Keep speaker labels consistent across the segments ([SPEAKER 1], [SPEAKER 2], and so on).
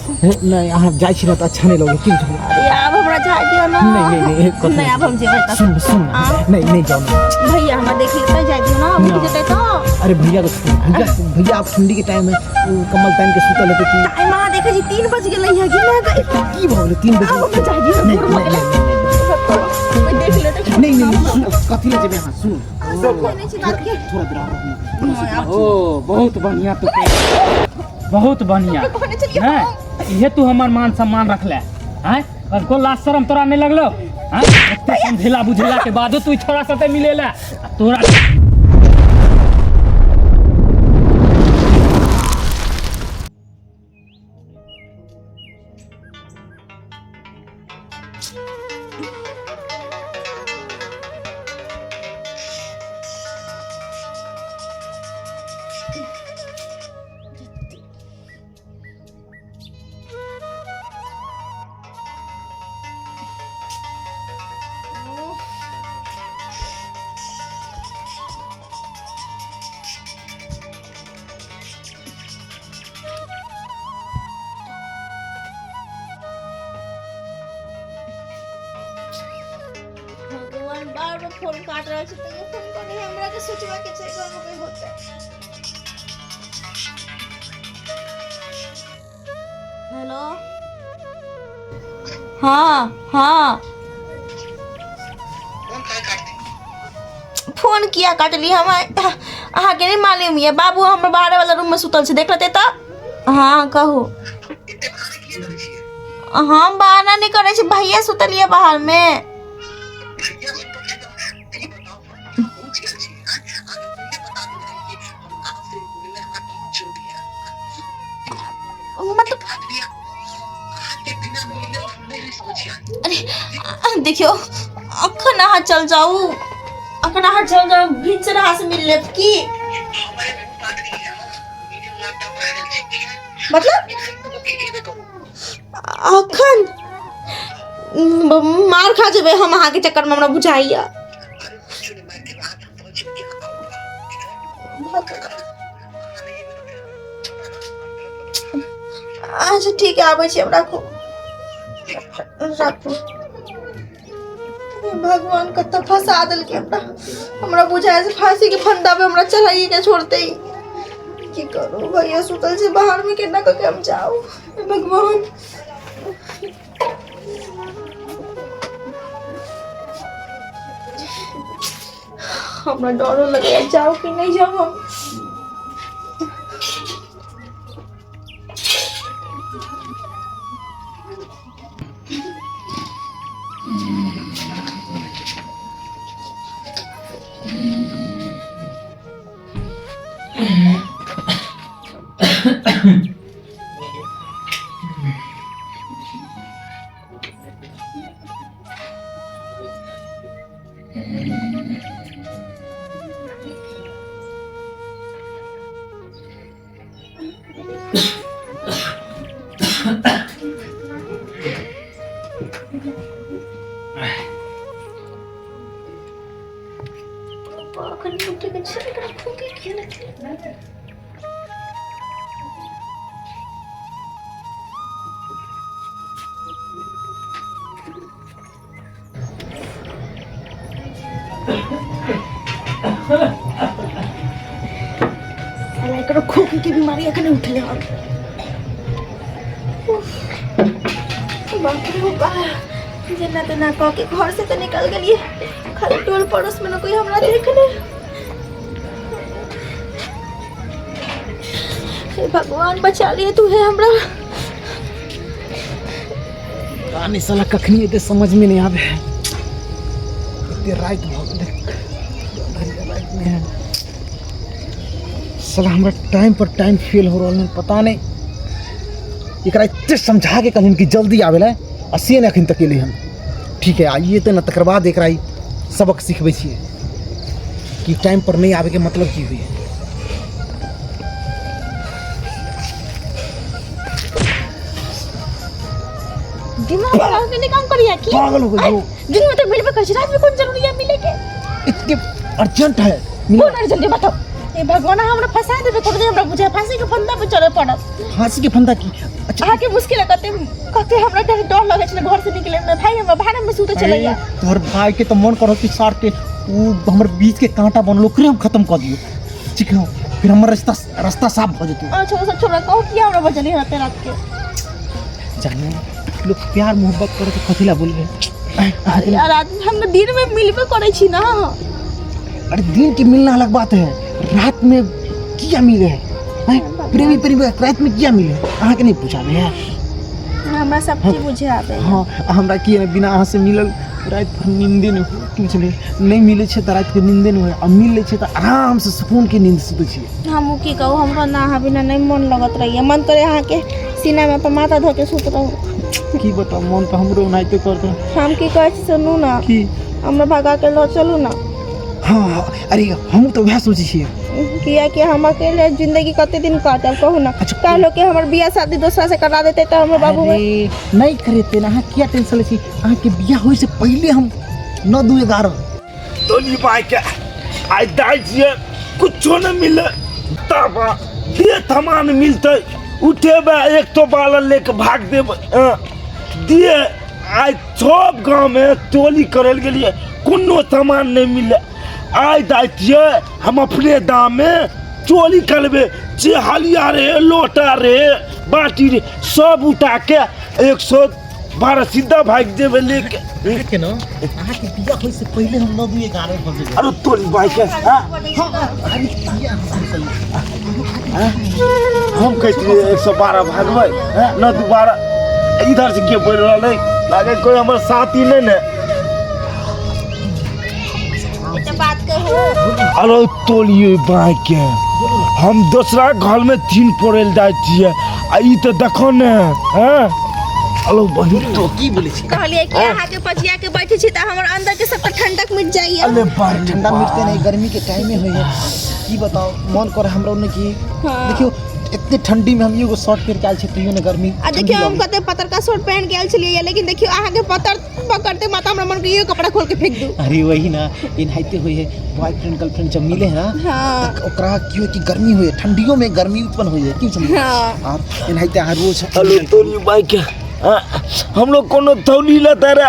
[SPEAKER 1] नहीं अहाँ जाइ छी न त अच्छा नहीं लगे की झगड़ा
[SPEAKER 2] अरे अब हमरा जाए दियो ना
[SPEAKER 1] नहीं कथी
[SPEAKER 2] नहीं अब हम जेबै त
[SPEAKER 1] सुन नहीं जाओ ना
[SPEAKER 2] भैया हमरा देख लेते जाए दियो ना उठ जेतै तो
[SPEAKER 1] अरे भैया को भैया आप ठंडी के टाइम में कम्बल पहन के सुतल होते कि
[SPEAKER 2] टाइम आ देखे जी 3 बज गेलै है कि ना
[SPEAKER 1] की भइल 3 बजे
[SPEAKER 2] अब हम जाए दियो
[SPEAKER 1] नहीं
[SPEAKER 2] कोई देख लेते
[SPEAKER 1] नहीं कथी ले जेबे हां सुन थोड़ा दूर
[SPEAKER 3] ओ बहुत बढ़िया तू बहुत बढ़िया हैं ये तू हमार मान सम्मान रख ले हैं और को लाज शर्म तोरा नहीं लगलो हैं इतने समझेला बुझेला के बादो तू छोरा साथे मिलेला तोरा
[SPEAKER 2] बार फोन काट रहा है तो ये फोन करे हमरा के सोचवा के छै घर में कोई होते हेलो हाँ फोन किया काटली हम अहाँ के नहीं मालूम ये बाबू हमर बाहर वाला रूम में सुतल छै देख लेते त हाँ कहू हम बहाना नहीं करे छी भैया सुतलिए बाहर में अरे देखियो अखन अहाँ चल जाऊ भिंच रहा से मिल लेब की मतलब अखन मार खा जेबे हम अहाँ के चक्कर में हमरा बुझाइया अच्छा ठीक है आबै छी हम राखू भगवान कत्ता फंसा दिल के हमरा बुझाए से फांसी के फंदा पे हमरा चढ़ाइए के छोड़ते ही की करू भैया सुतल से बाहर में केना के हम जाऊ भगवान हमरा डरो लगे जाओ कि नहीं जाओ हम खोखी की बीमारी अखने उठले हम बाप रे बाप जना तना कह के घर से तो निकल गलिए खाली टोल पड़ोस में ना कोई हमरा देखले हे भगवान बचा लिए तू है हमरा
[SPEAKER 1] कहानी साला कखनी एते समझ में नहीं आवे इतने राइट राइट में है साला हमरा टाइम पर टाइम फेल हो रहा है पता नहीं एकरा इतने समझा के कहूँ कि जल्दी आवेला असिए अखन तक एलिए हम ठीक है आइए तो न तकर बाद एकरा सबक सिखबै छियै कि टाइम पर नहीं आवे के मतलब की हुई
[SPEAKER 2] दिमाग खराब करने काम करिए की
[SPEAKER 1] पागल हो गई
[SPEAKER 2] दिन में तो मिलबे कर रात में कौन जरूरी है मिले के
[SPEAKER 1] इतने अर्जेंट है
[SPEAKER 2] कौन अर्जेंट है बताओ ए भगवान हमरा फंसा देबे कर दे हमरा बुझे फांसी के फंदा पे चढ़े पड़त।
[SPEAKER 1] फांसी के फंदा की? अच्छा
[SPEAKER 2] आके मुश्किल है कते हमरा डर लगे छले घर से निकले में। भाई हमरा भाड़े में सूते चले गया।
[SPEAKER 1] तोहर भाई के तो मन करो कि सार के वो हमर बीच के कांटा बनलो करे हम खत्म कर दियो, ठीक है? फिर हमर रास्ता साफ हो जतो।
[SPEAKER 2] अच्छा वो सब छोड़ा कहो किया हमरा बचली रहते रात के।
[SPEAKER 1] जाने लोग प्यार मोहब्बत करे तो कथिला बोलबे?
[SPEAKER 2] अरे यार आदमी हम दिन में मिलबे करे छी ना।
[SPEAKER 1] अरे दिन के मिलना अलग बात है, रात में किया मिले है? प्रेमी प्रेमी रात में किया मिले अहाँ के नहीं पूछाबे यार?
[SPEAKER 2] हमरा सब की बुझे आबे।
[SPEAKER 1] हाँ हमरा की बिना अहाँ से मिलल रात भर नींदे नहीं हो कि चले नहीं मिले छे त रात के नींदे नहीं हो, आ मिल ले छे त आराम से सुकून के नींद सुते छी।
[SPEAKER 2] हम की कहू हमरा ना अहाँ बिना नहीं मन लगत रही, मन करे अहाँ के सीना में अपन माथा धो के सुत रहू।
[SPEAKER 1] की बताओ मन तो हमरो नाइते करते।
[SPEAKER 2] हम की कहै छी सुनू ना
[SPEAKER 1] की
[SPEAKER 2] हमरा भगा के लो चलू ना।
[SPEAKER 1] हाँ अरे हम तो वह सोचे छी
[SPEAKER 2] किया कि हम अकेले जिंदगी कते दिन काटल कहू ना।
[SPEAKER 1] अच्छा,
[SPEAKER 2] कहलो कि हमर बियाह शादी दूसरा से करा देते तो हमर बाबू में
[SPEAKER 1] नहीं करते ना। अहाँ क्या टेंशन ले छी? अहाँ के बियाह होय से पहले हम 9-2-11
[SPEAKER 4] तोली भाई के आई दाई जे कुछो न मिले तब दे थमान मिलते उठेबे एक तो बालन लेके भाग देबे दिए। आई सब गांव में टोली करल गेलिए कोनो सामान नहीं मिले। आई दाइतिए हम अपने दाम में चोरी करबे, जे हलिया रे लोटा रे बाटी रे सब उठा के 112 सीधा भाग देबे लेके
[SPEAKER 1] के ना। अहाँ के बियाह होय से पहले हम 9-2-11 बजे।
[SPEAKER 4] अरे तोरी भाई के
[SPEAKER 1] अरे बियाह
[SPEAKER 4] हम कहते 112 भागबै न दोबारा इधर से के बोल रहा लागे कोई हमारे साथी नहीं ने।
[SPEAKER 2] बात कहो।
[SPEAKER 4] अरे तोलिए बाई के हम दूसरा घर में 3 पड़ल जाय छिए आ ई तो देखो ने हैं। हेलो बहिन
[SPEAKER 1] तो की बोले छी?
[SPEAKER 2] कहलिए कि अहाँ के पचिया के बैठे छी त हमर अंदर के सब ठंडक मिट जाइए।
[SPEAKER 4] अरे बार
[SPEAKER 1] ठंडा मिटते नहीं, गर्मी के टाइम में होय है। की बताओ मन कर हमरा ने की देखियो इतने ठंडी में हम एगो शर्ट पहन के आल छी तइयो ने गर्मी।
[SPEAKER 2] आ देखियो हम कते पतर का शर्ट पहन के आल छलिए लेकिन देखियो अहाँ के पतर पकड़ते माथा हमरा मन के ये कपड़ा खोल के फेंक दू।
[SPEAKER 1] अरे वही ना इनहाइते होय है बॉयफ्रेंड गर्लफ्रेंड जब मिले है ना
[SPEAKER 2] हाँ।
[SPEAKER 1] तक ओकरा क्यों कि गर्मी होय है, ठंडियों में गर्मी उत्पन्न होय है क्यों समझ?
[SPEAKER 2] हाँ।
[SPEAKER 1] और इनहाइते आ रोज
[SPEAKER 4] हेलो तोली बाई के हम लोग कोनो थौली लेता रे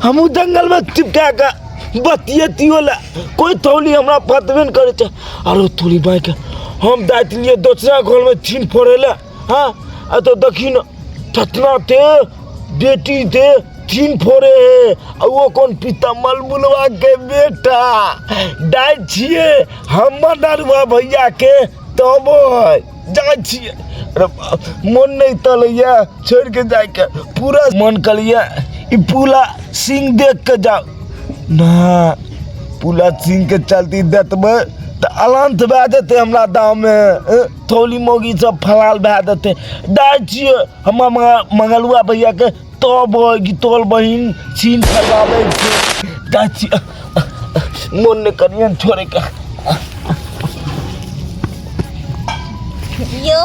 [SPEAKER 4] हमू जंगल में चिपका के बतियतियो ला कोई थौली हमरा पतबे न करे छ। अरे तोली बाई के हम दाइत लिए दूसरा घर में 3 पड़ेला। हाँ आ तो देखी न छतना थे बेटी थे 3 फोड़े है और वो कौन पिता मलमुलवा के बेटा डाय छिए हम डरवा भैया के तब जाय छिए। मन नहीं तलैया छोड़ के जाए के पूरा मन कलिया ई पूला सिंह देख के जाओ ना। पूला सिंह के चलती देतबे तो अलांत भए जेते हमरा दाम में थौली मोगी सब फलाल भए देते। डाय छिए हम मंगलुआ भैया के तब तोल बहिन छीन फरवावे छै डाय छिए मन ने करियन छोड़े के।
[SPEAKER 2] यो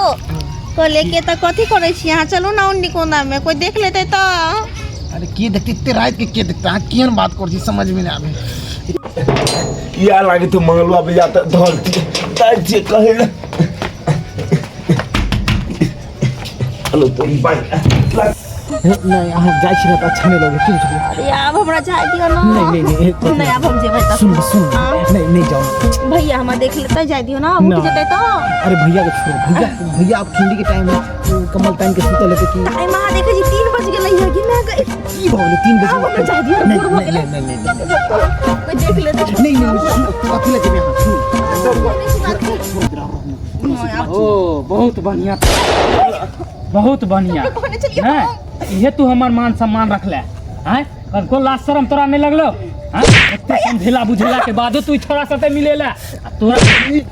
[SPEAKER 2] को लेके त कथी करे छी यहाँ? चलू ना उन्नी कोना में कोई देख लेते तो।
[SPEAKER 1] अरे के देखते इतने रात के देखते अहाँ केहन बात कर छी समझ में नहीं आवे।
[SPEAKER 4] या लागे तो मंगलवा भैया त धरती डाय छिए कहे ना। हेलो तो बाई
[SPEAKER 1] नहीं अहाँ जाय छी ना त अच्छा नहीं लगे क्यों समझ?
[SPEAKER 2] अरे अब हमरा जाए दियो ना।
[SPEAKER 1] नहीं
[SPEAKER 2] नहीं अब हम जेबै त
[SPEAKER 1] सुन
[SPEAKER 2] हाँ।
[SPEAKER 1] नहीं जाओ
[SPEAKER 2] भैया हमरा देख लेता जाए दियो ना उठ जेतै तो।
[SPEAKER 1] अरे भैया के छोड़ भैया अब ठंडी के टाइम में कमल टाइम के सुते लेते कि
[SPEAKER 2] आई मां देखे जी 3 बज गेलै है कि ना गई
[SPEAKER 1] की भौले 3 बजे
[SPEAKER 2] अब हमरा जाए दियो
[SPEAKER 1] नहीं
[SPEAKER 2] दूर हो गेलै।
[SPEAKER 1] नहीं
[SPEAKER 2] कोई देख लेते
[SPEAKER 1] नहीं कथी ले जेबे हां
[SPEAKER 3] ओ बहुत बढ़िया बहुत बढ़िया हैं। ये तू हमार मान सम्मान रखले हैं और को लाज शरम तोरा नहीं लगलो हैं? इतने समझेला बुझेला के बादो तू छोरा साथे मिलेला तोरा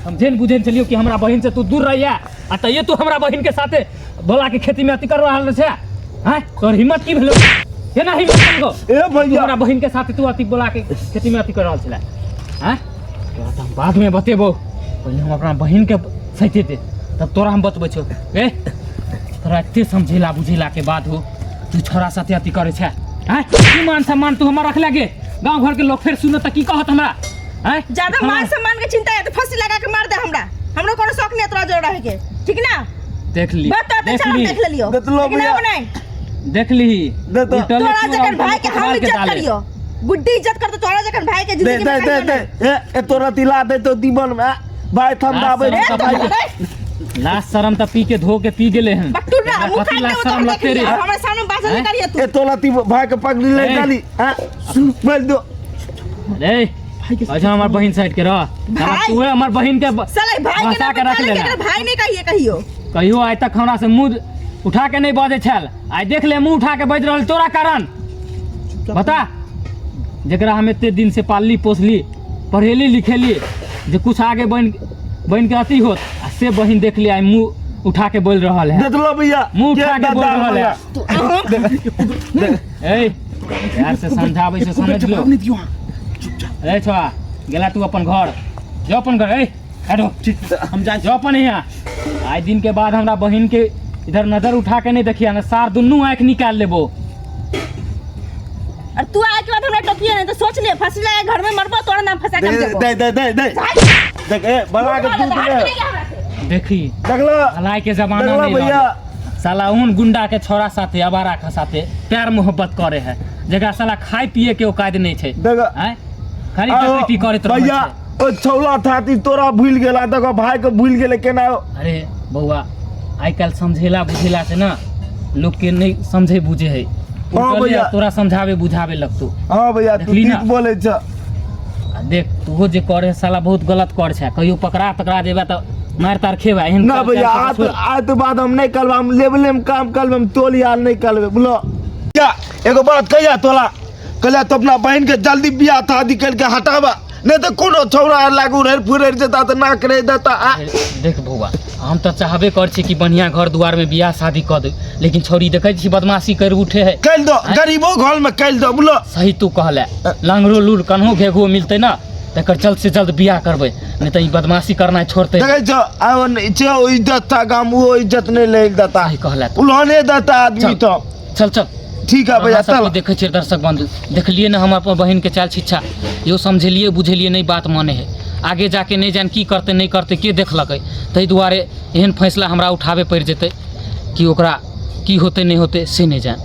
[SPEAKER 3] समझेन बुझेन चलियो कि हमरा बहिन से तू दूर रहिया आ त ये तू हमरा बहिन के साथे बोला के खेती में अति कर रहल छे हैं? तोर हिम्मत की भेलो? ये ना हिम्मत संगो
[SPEAKER 4] ए भैया
[SPEAKER 3] हमरा बहिन के साथे तू अति बोला के खेती में अति कर रहल छले हैं? तोरा त हम बाद में बतेबो, पहले हम अपना बहिन के सहिते दे तब तोरा हम बतबै छौ। ए तोरा एते समझेला बुझेला के बाद हो तू छोरा साथे अति करे छे हैं? की मान सम्मान तू हमरा रखले गे? गांव घर के लोग फिर सुनो त की कहत हमरा हैं?
[SPEAKER 2] ज्यादा मान सम्मान के चिंता है तो फांसी लगा के मार दे हमरा। हमरा कोनो शौक नहीं तोरा जोड़ रहे के ठीक ना
[SPEAKER 3] देख ली
[SPEAKER 2] बात तो
[SPEAKER 3] देख
[SPEAKER 2] अच्छा
[SPEAKER 3] ली
[SPEAKER 2] देख लियो
[SPEAKER 4] देख लो
[SPEAKER 2] लेकिन
[SPEAKER 4] भैया।
[SPEAKER 2] अब नहीं
[SPEAKER 3] देख ली
[SPEAKER 4] दे तो।
[SPEAKER 3] उल्टले
[SPEAKER 2] तोरा
[SPEAKER 3] क्यों
[SPEAKER 2] जखन
[SPEAKER 3] हम
[SPEAKER 2] भाई के हम
[SPEAKER 3] पकड़ के
[SPEAKER 2] इज्जत
[SPEAKER 3] डाले?
[SPEAKER 2] करियो गुड्डी इज्जत कर तो तोरा जखन भाई के
[SPEAKER 4] दे
[SPEAKER 2] जिंदगी
[SPEAKER 4] दे
[SPEAKER 2] में
[SPEAKER 4] दे
[SPEAKER 2] कहियो
[SPEAKER 4] दे ए तोरा तिला दे तो दीवन में भाई थमदाबे
[SPEAKER 3] लास्ट
[SPEAKER 2] नहीं।
[SPEAKER 3] शरम
[SPEAKER 2] ए,
[SPEAKER 3] तो
[SPEAKER 2] तो
[SPEAKER 3] भाई लास्ट शरम तो पी के धो के पी गेले हैं
[SPEAKER 2] बट्टू ना
[SPEAKER 3] एकरा
[SPEAKER 2] मुंह
[SPEAKER 3] कथी
[SPEAKER 2] खाए
[SPEAKER 3] लास्ट
[SPEAKER 2] के
[SPEAKER 3] शरम
[SPEAKER 2] वो
[SPEAKER 3] लगते रे
[SPEAKER 2] हमारे सामने बात नहीं करियो
[SPEAKER 4] ए
[SPEAKER 2] तू
[SPEAKER 4] तोला ती भाई के पकड़ ले
[SPEAKER 3] ए।
[SPEAKER 4] डाली हां सुन बोल दो
[SPEAKER 3] रे अच्छा हमार बहन साइड के रह
[SPEAKER 2] भाई।
[SPEAKER 3] तू हमार बहन के
[SPEAKER 2] साला भाई के
[SPEAKER 3] बसा
[SPEAKER 2] नाम
[SPEAKER 3] के रख
[SPEAKER 2] पे
[SPEAKER 3] लेना
[SPEAKER 2] लेना भाई नहीं कहिए कहियो
[SPEAKER 3] कहियो आइ तक हमरा से मुंह उठा के नहीं बजे छल आइ देख ले मुंह उठा के बज रहल तोरा कारण बता जकरा हम एते दिन से पालली पोसली पढ़ेली लिखेली जे कुछ आगे बन के अति होत आ से बहन देख ली आइ मुंह उठा के बोल रहल है
[SPEAKER 4] देख लो भैया
[SPEAKER 3] मुंह उठा
[SPEAKER 4] ये
[SPEAKER 3] के बोल
[SPEAKER 4] दादा
[SPEAKER 3] रहल
[SPEAKER 4] भैया।
[SPEAKER 3] है ए यार से समझाबै से समझ लो
[SPEAKER 1] नहीं दियो
[SPEAKER 3] ए छोआ गेला तू अपन घर जो अपन घर ए हटो
[SPEAKER 1] हम जाए
[SPEAKER 3] जो अपन यहाँ आइ दिन के बाद हमरा बहन के इधर नजर उठा के नहीं देखिए ना सार दुनू आँख निकाल लेबो
[SPEAKER 2] और तू आए के बाद हमरा टोकिए नहीं तो सोच ले फंस ले घर में मरबो तोरा नाम फंसा के हम
[SPEAKER 4] दे
[SPEAKER 2] देबो
[SPEAKER 4] दे दे दे दे देख ए बड़ा के दूध ले
[SPEAKER 3] देखी
[SPEAKER 4] देख लो
[SPEAKER 3] हलाई के जमाना
[SPEAKER 4] देख लो
[SPEAKER 3] नहीं
[SPEAKER 4] भैया
[SPEAKER 3] रहल। साला उन गुंडा के छोरा साथे अबारा के साथे प्यार मोहब्बत करे है जगह साला खाए पिए के औकात नहीं छै
[SPEAKER 4] देख
[SPEAKER 3] हैं खाली डकैती करैत रहै
[SPEAKER 4] भैया
[SPEAKER 3] छै
[SPEAKER 4] ओ छौला थाती तोरा भूल गेला देखो भाई के भूल गेले केना
[SPEAKER 3] अरे बउआ आइ काल्हि समझेला बुझेला से ना लोग के नहीं समझे बुझे है उल्टले
[SPEAKER 4] भैया।
[SPEAKER 3] तोरा समझावे बुझावे लगतौ
[SPEAKER 4] हां भैया तू
[SPEAKER 3] देखली
[SPEAKER 4] ठीक
[SPEAKER 3] ना?
[SPEAKER 4] बोले छ
[SPEAKER 3] आ देख तूहो जे करे है, साला बहुत गलत कर छै कहियो पकड़ा जेबा त मार तार खेबा एहन
[SPEAKER 4] ना
[SPEAKER 3] कर-
[SPEAKER 4] भैया
[SPEAKER 3] कर-
[SPEAKER 4] आज
[SPEAKER 3] छोड़।
[SPEAKER 4] आज तो बात हम नहीं करबा हम लेवले में काम करबे हम तोली हाल नहीं करबे बोलो क्या एगो बात कहिया तोला कहला तो अपना बहन के जल्दी बियाह शादी करके हटावा नहीं तो कोनो छौरा लागू रह फुरर जता तो ना करे देता
[SPEAKER 3] देख बउआ हम तो चाहबे कर छी कि बढ़िया घर दुआर में बियाह शादी कर दे लेकिन छौरी देखै छी बदमाशी कर उठे है
[SPEAKER 4] कल दो गरीबो घर में कल दो बोलो
[SPEAKER 3] सही तू कहले लंगरो लूर कन्हो घेघो मिलते ना तकर जल्द से जल्द बियाह करबै नहीं तो ई बदमाशी करना छोड़ते
[SPEAKER 4] देखे छो आओ नहीं छो इज्जत था काम वो इज्जत नहीं ले देता
[SPEAKER 3] सही कहले तू
[SPEAKER 4] उन्होंने देता आदमी तो
[SPEAKER 3] चल चल
[SPEAKER 4] ठीक है भैया चल
[SPEAKER 3] देखे छियै दर्शक बंधु देखलिए ना हम अपन बहन के चाल शिक्षा यो समझलिए बुझलिए नहीं बात माने है आगे जाके नहीं जान की करते नहीं करते के देखलकै ताहि दुआरे एहन फैसला हमरा उठाबे पड़ि जेतै कि ओकरा की होते नहीं होते से नहीं जान